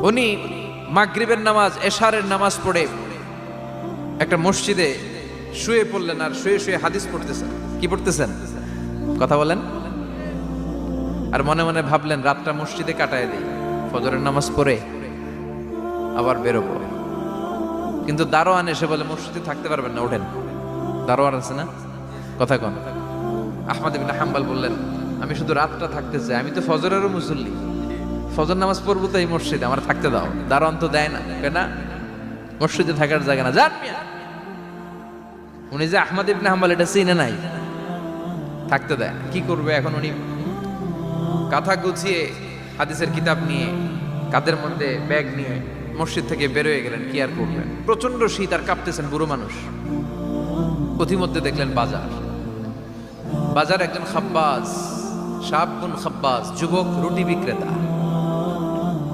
উনি মাগরিবের নামাজ এশারের নামাজ পড়ে একটা মসজিদে শুয়ে পড়লেন, আর শুয়ে শুয়ে হাদিস পড়তেছেন। কি পড়তেছেন? কথা বলেন। আর মনে মনে ভাবলেন রাতটা মসজিদে কাটায় দিই, ফজরের নামাজ পড়ে আবার বেরোবো। কিন্তু দারোয়ান এসে বলে মসজিদে থাকতে পারবেন না, ওঠেন। দারোয়ান আছে না, কথা কন। আহমদ ইবনে হাম্বল বললেন আমি শুধু রাতটা থাকতে চাই, আমি তো ফজরেরও মুসল্লি, ফজর নামাজ পড়বো তো এই মসজিদে, আমার থাকতে দাও। দারোয়ান তো দেয় না, কেন? মসজিদে থাকার জায়গা না, যান মিয়া। উনি যে আহমদ ইবনে হাম্বল এটা চিনে নাই, থাকতে দেয় না। কি করবে এখন? উনি কাঁথা গুছিয়ে হাদিসের কিতাব নিয়ে কাঁধের মধ্যে ব্যাগ নিয়ে মসজিদ থেকে বেরোয় গেলেন। কি আর করবেন, প্রচন্ড শীত, আর কাঁপতেছেন, বুড়ো মানুষ। পথিমধ্যে দেখলেন বাজার, বাজার একজন খাব্বাজ, শাবুন খাব্বাজ, যুবক রুটি বিক্রেতা।